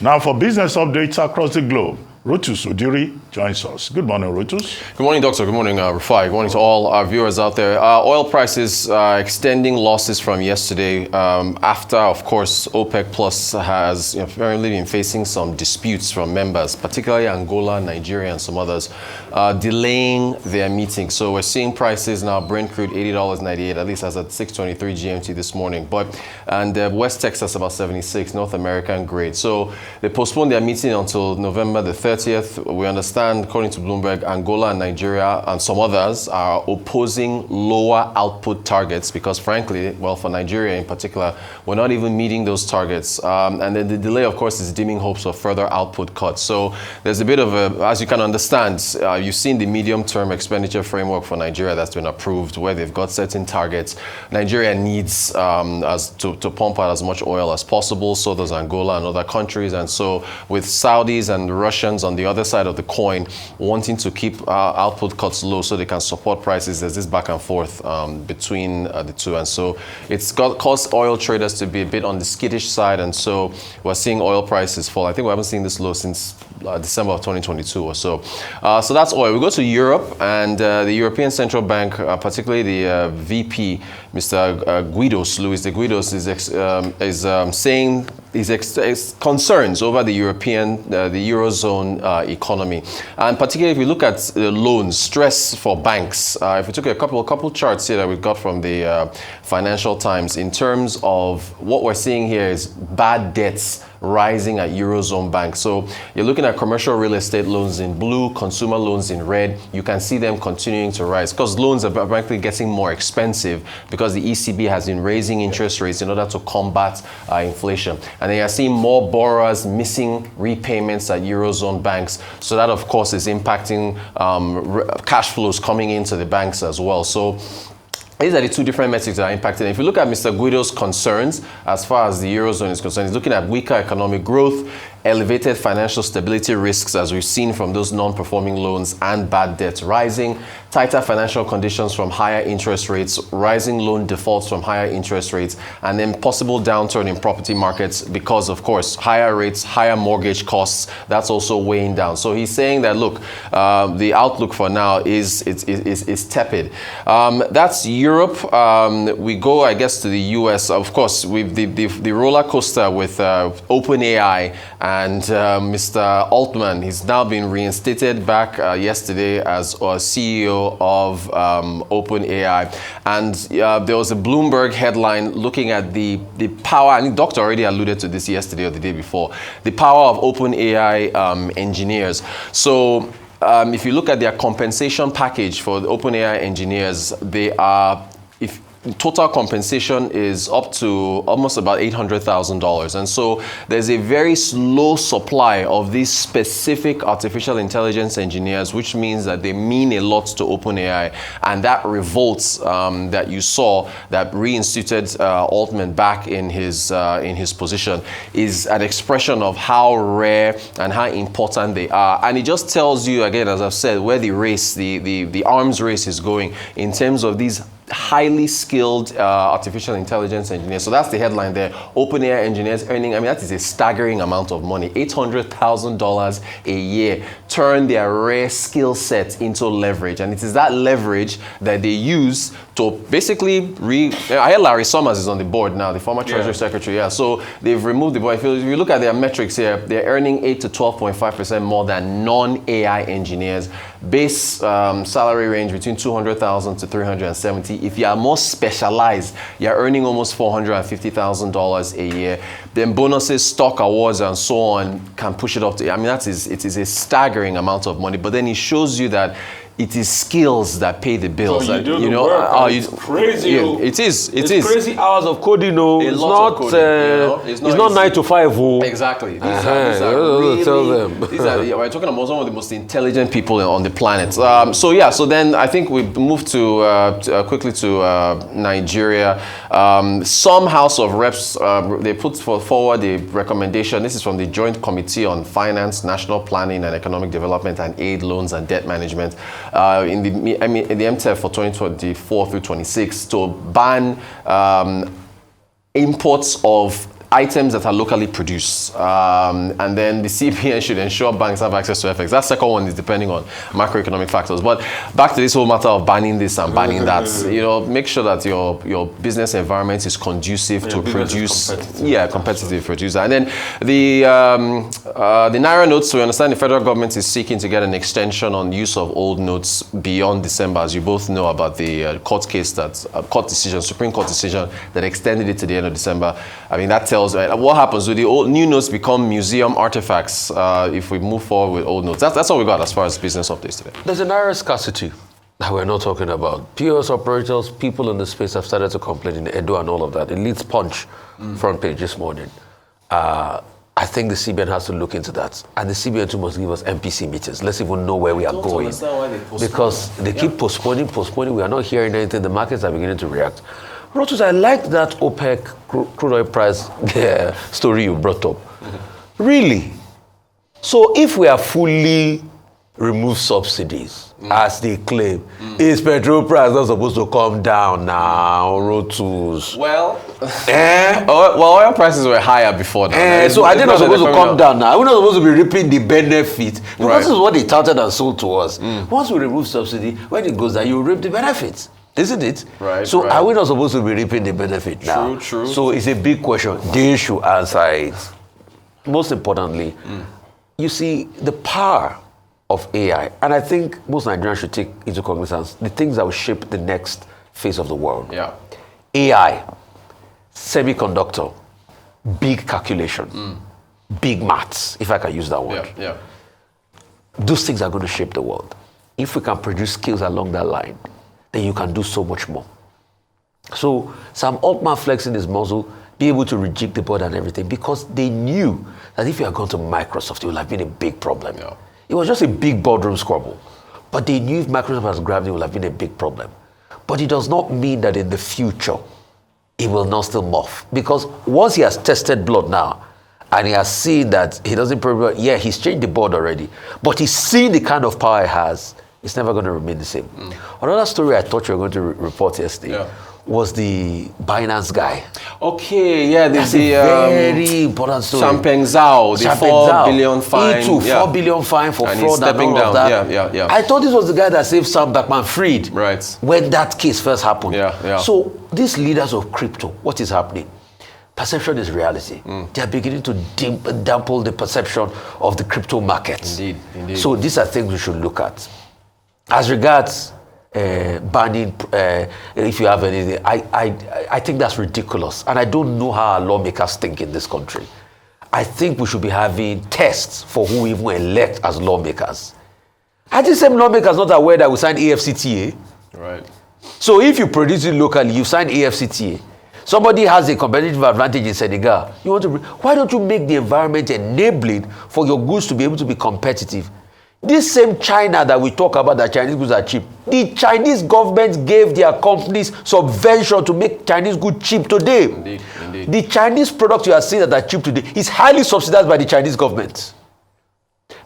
Now for business updates across the globe, Rotus Odiri joins us. Good morning, Rotus. Good morning, Doctor. Good morning, Rufai. Good morning to all our viewers out there. Oil prices extending losses from yesterday after, of course, OPEC Plus has apparently been facing some disputes from members, particularly Angola, Nigeria, and some others, delaying their meeting. So we're seeing prices now, Brent crude $80.98, at least as at 6:23 GMT this morning. And West Texas about 76, North American grade. So they postponed their meeting until November the 30th. We understand, according to Bloomberg, Angola and Nigeria and some others are opposing lower output targets because, frankly, well, for Nigeria in particular, we're not even meeting those targets. And then the delay, of course, is dimming hopes of further output cuts. So there's a bit of a, as you can understand, you've seen the medium-term expenditure framework for Nigeria that's been approved, where they've got certain targets. Nigeria needs to pump out as much oil as possible. So does Angola and other countries. And so with Saudis and Russians on the other side of the coin wanting to keep output cuts low so they can support prices, there's this back and forth between the two. And so it's caused oil traders to be a bit on the skittish side. And so we're seeing oil prices fall. I think we haven't seen this low since December of 2022 or so. So that's oil. We go to Europe, and the European Central Bank, particularly the VP, Mr. Guidos, Luis de Guidos, is saying his concerns over the Eurozone economy. And particularly if we look at loans, stress for banks, if we took a couple charts here that we got from the Financial Times, in terms of what we're seeing here is bad debts rising at Eurozone banks. So you're looking at commercial real estate loans in blue, consumer loans in red. You can see them continuing to rise because loans are frankly getting more expensive because the ECB has been raising interest rates in order to combat inflation. And then you're seeing more borrowers missing repayments at Eurozone banks. So that, of course, is impacting cash flows coming into the banks as well. So these are the two different metrics that are impacted. If you look at Mr. Guido's concerns, as far as the Eurozone is concerned, he's looking at weaker economic growth, elevated financial stability risks, as we've seen from those non-performing loans, and bad debts rising, tighter financial conditions from higher interest rates, rising loan defaults from higher interest rates, and then possible downturn in property markets because, of course, higher rates, higher mortgage costs, that's also weighing down. So he's saying that, look, the outlook for now is tepid. That's Europe. We go, I guess, to the US. Of course, with the roller coaster with OpenAI and Mr. Altman. He's now been reinstated back yesterday as CEO of OpenAI. And there was a Bloomberg headline looking at the power, and the doctor already alluded to this yesterday or the day before, the power of OpenAI engineers. So if you look at their compensation package for the OpenAI engineers, they are, total compensation is up to almost about $800,000. And so there's a very slow supply of these specific artificial intelligence engineers, which means that they mean a lot to OpenAI. And that revolts that you saw that reinstituted Altman back in his position is an expression of how rare and how important they are. And it just tells you, again, as I've said, where the race, the arms race is going in terms of these highly skilled artificial intelligence engineers. So that's the headline there. OpenAI engineers earning, that is a staggering amount of money. $800,000 a year turn their rare skill set into leverage. And it is that leverage that they use to basically I hear Larry Summers is on the board now, the former Treasury Secretary. Yeah, so they've removed the board. If you look at their metrics here, they're earning 8 to 12.5% more than non-AI engineers. Base salary range between $200,000 to $370,000. If you are more specialized, you're earning almost $450,000 a year. Then bonuses, stock awards, and so on can push it up to, it is a staggering amount of money. But then it shows you that it is skills that pay the bills. So it's crazy. Yeah, it is. It's crazy hours of coding. It's not 9 to 5. Exactly. These are we're talking about some of the most intelligent people on the planet. So then I think we move to quickly to Nigeria. Some House of Reps they put forward a recommendation. This is from the Joint Committee on Finance, National Planning and Economic Development and Aid, Loans and Debt Management. In the MTEF for 2024 through 26 to ban imports of items that are locally produced. And then the CBN should ensure banks have access to FX. That second one is depending on macroeconomic factors. But back to this whole matter of banning this and banning that, make sure that your business environment is conducive to produce, competitive producer. And then the Naira notes, we understand the federal government is seeking to get an extension on use of old notes beyond December, as you both know about the Supreme Court decision that extended it to the end of December. I mean, that tells what happens. Do the old new notes become museum artifacts if we move forward with old notes? That's all we got as far as business updates today. There's an Naira scarcity that we're not talking about. POS operators, people in the space have started to complain in Edo and all of that. It leads Punch front page this morning. I think the CBN has to look into that. And the CBN too must give us MPC meetings. Let's even know where we are going. Because they keep postponing. We are not hearing anything. The markets are beginning to react. Rotus, I like that OPEC crude oil price story you brought up. Really? So if we are fully remove subsidies, as they claim, is petrol price not supposed to come down now, Rotus? Well, oil prices were higher before that. So are they not supposed to come down now? Are we not supposed to be reaping the benefit? Because this is what they touted and sold to us. Once we remove subsidy, when it goes down, you reap the benefits. Isn't it? Right. So are we not supposed to be reaping the benefit now? True. So it's a big question. They should answer it. Most importantly, you see the power of AI, and I think most Nigerians should take into cognizance the things that will shape the next phase of the world. Yeah. AI, semiconductor, big calculation, big maths, if I can use that word. Yeah. Those things are going to shape the world. If we can produce skills along that line, then you can do so much more. So Sam Altman flexing his muscle, be able to reject the board and everything, because they knew that if you had gone to Microsoft, it would have been a big problem. Yeah. It was just a big boardroom squabble. But they knew if Microsoft has grabbed it, it would have been a big problem. But it does not mean that in the future, it will not still morph. Because once he has tested blood now, and he has seen that he doesn't probably, he's changed the board already, but he's seen the kind of power he has, it's never going to remain the same. Another story I thought you were going to report yesterday was the Binance guy. Okay, there's That's a very important story. Champagne Zhao, the 4 billion fine. $4 billion fine for and fraud and all of that. Yeah. I thought this was the guy that saved Sam Bankman-Fried. Right. When that case first happened. Yeah. So these leaders of crypto, what is happening? Perception is reality. They are beginning to dampen the perception of the crypto markets. Indeed. So these are things we should look at. As regards banning, if you have anything, I think that's ridiculous. And I don't know how our lawmakers think in this country. I think we should be having tests for who we even elect as lawmakers. Are these same lawmakers not aware that we signed AFCTA? Right. So if you produce it locally, you sign AFCTA. Somebody has a competitive advantage in Senegal. Why don't you make the environment enabling for your goods to be able to be competitive? This same China that we talk about, that Chinese goods are cheap, the Chinese government gave their companies subvention to make Chinese goods cheap today. Indeed. The Chinese products you are seeing that are cheap today is highly subsidized by the Chinese government.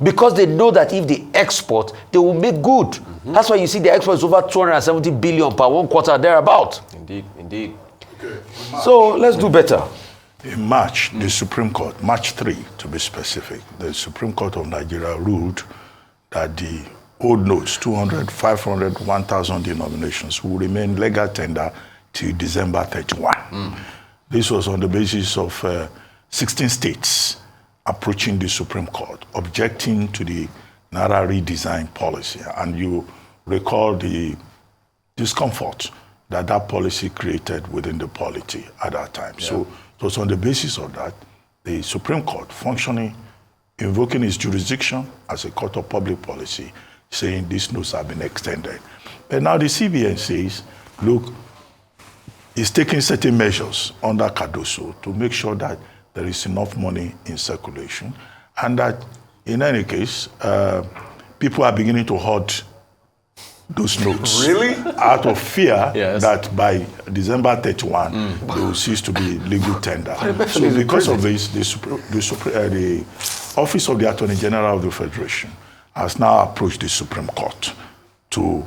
Because they know that if they export, they will make good. That's why you see the export is over 270 billion per 1 quarter, thereabout. Indeed. Okay. So let's do better. In March, the Supreme Court, March 3 to be specific, the Supreme Court of Nigeria ruled that the old notes, 200, 500, 1,000 denominations, will remain legal tender till December 31. This was on the basis of 16 states approaching the Supreme Court, objecting to the Naira redesign policy. And you recall the discomfort that policy created within the polity at that time. Yeah. So it was on the basis of that, the Supreme Court functioning, invoking its jurisdiction as a court of public policy, saying these notes have been extended. But now the CBN says, look, it's taking certain measures under Cardoso to make sure that there is enough money in circulation, and that in any case, people are beginning to hoard those notes. Really? Out of fear Yes. that by December 31, they will cease to be legal tender. So because of this, the Office of the Attorney General of the Federation has now approached the Supreme Court to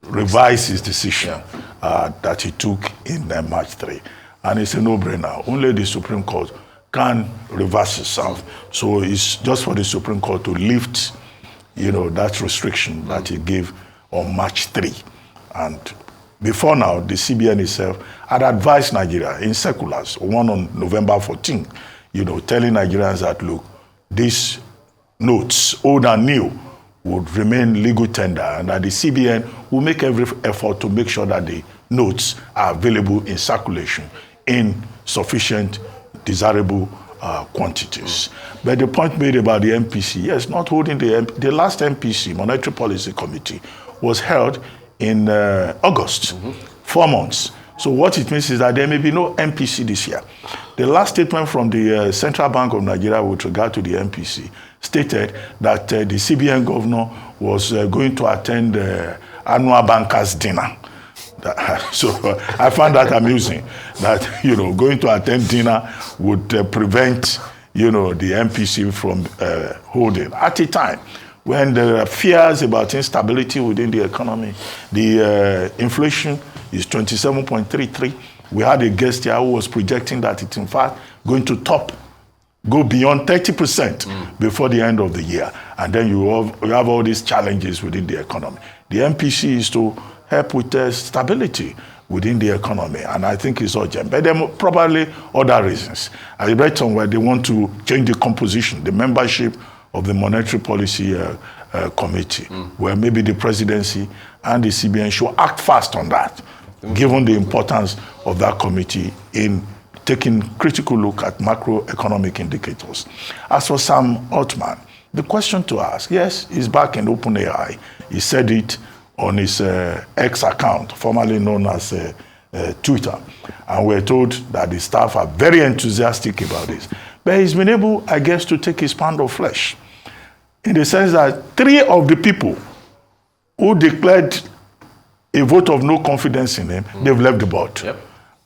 revise his decision that he took in March 3. and it's a no-brainer. Only the Supreme Court can reverse itself. So it's just for the Supreme Court to lift, that restriction that it gave on March 3. And before now, the CBN itself had advised Nigeria in circulars, one on November 14, telling Nigerians that, look, these notes, old and new, would remain legal tender, and that the CBN will make every effort to make sure that the notes are available in circulation in sufficient, desirable quantities. But the point made about the MPC, yes, not holding the last MPC, Monetary Policy Committee, was held in August, 4 months. So what it means is that there may be no MPC this year. The last statement from the Central Bank of Nigeria with regard to the MPC stated that the CBN governor was going to attend the annual bankers dinner. So I found that amusing, that, going to attend dinner would prevent, the MPC from holding. At a time when there are fears about instability within the economy, the inflation is 27.33. We had a guest here who was projecting that it's in fact going to go beyond 30% before the end of the year. And then you have all these challenges within the economy. The MPC is to help with stability within the economy, and I think it's urgent. But there are probably other reasons. I read somewhere they want to change the composition, the membership of the Monetary Policy Committee, where maybe the presidency and the CBN should act fast on that, given the importance of that committee in taking critical look at macroeconomic indicators. As for Sam Altman, the question to ask, yes, he's back in OpenAI. He said it on his X account, formerly known as Twitter. And we're told that the staff are very enthusiastic about this. But he's been able, I guess, to take his pound of flesh, in the sense that 3 of the people who declared a vote of no confidence in him, they've left the board. Yep.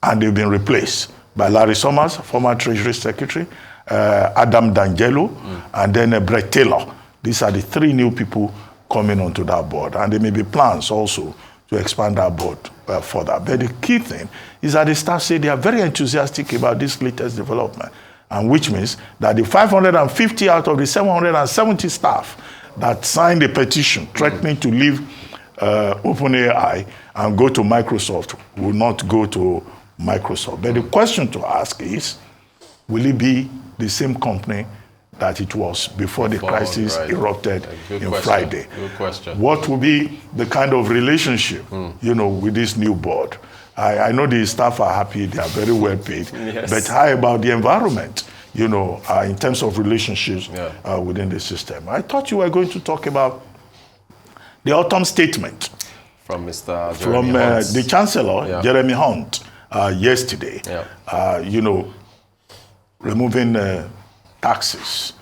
And they've been replaced by Larry Summers, former Treasury Secretary, Adam D'Angelo, and then Brett Taylor. These are the 3 new people coming onto that board. And there may be plans also to expand that board further. But the key thing is that the staff say they are very enthusiastic about this latest development, and which means that the 550 out of the 770 staff that signed a petition threatening to leave OpenAI and go to Microsoft will not go to Microsoft. But the question to ask is, will it be the same company that it was before the crisis erupted Friday? Good question. What will be the kind of relationship, with this new board? I know the staff are happy, they are very well paid, Yes. but how about the environment, in terms of relationships within the system? I thought you were going to talk about the autumn statement From Mr. from the Chancellor, Jeremy Hunt, yesterday, removing taxes,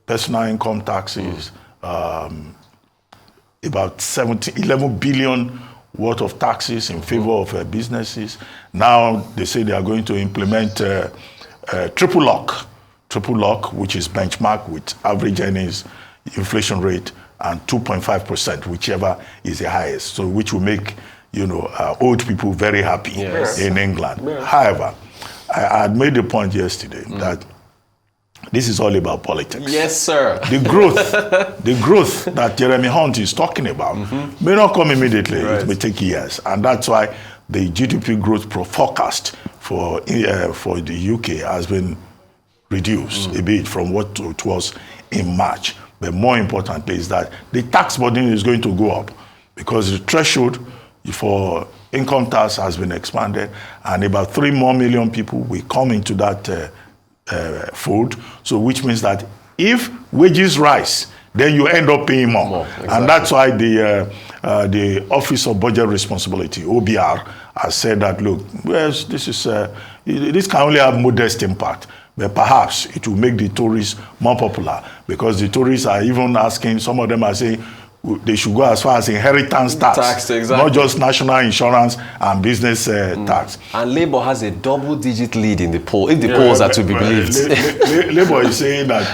personal income taxes, about 11 billion worth of taxes in favor of businesses. Now they say they are going to implement triple lock, which is benchmark with average earnings, inflation rate, and 2.5%, whichever is the highest. So which will make old people very happy in England. Yes. However, I had made the point yesterday that this is all about politics. Yes, sir. The growth that Jeremy Hunt is talking about may not come immediately. Right. It may take years, and that's why the GDP growth forecast for the UK has been reduced a bit from what it was in March. But more importantly is that the tax burden is going to go up because the threshold for income tax has been expanded, and about 3 more million people will come into that fold. So which means that if wages rise, then you end up paying more. Exactly. And that's why the Office of Budget Responsibility, OBR, has said that, look, yes, this can only have modest impact, but perhaps it will make the Tories more popular, because the Tories are even asking, some of them are saying, they should go as far as inheritance tax, exactly. Not just national insurance and business tax. And Labour has a double-digit lead in the poll, if the polls are to be believed. Labour is saying that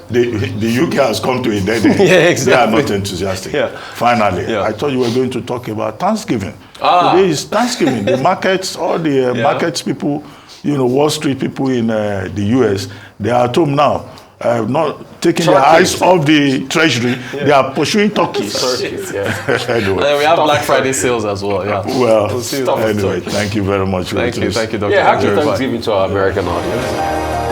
the UK has come to a dead end. Exactly. They are not enthusiastic. Finally, I thought you were going to talk about Thanksgiving. Today is Thanksgiving. The markets, all the markets people, Wall Street people in the US, they are at home now, not taking their Turkeys. eyes off the treasury. They are pursuing turkeys. Turkeys, yeah. Anyway. And we have Black Friday sales as well. Yeah. Well, see you. Stop it, anyway, turkey. thank you very much. Thank you, Dr. Yeah, happy Jeremiah. Thanksgiving to our American audience.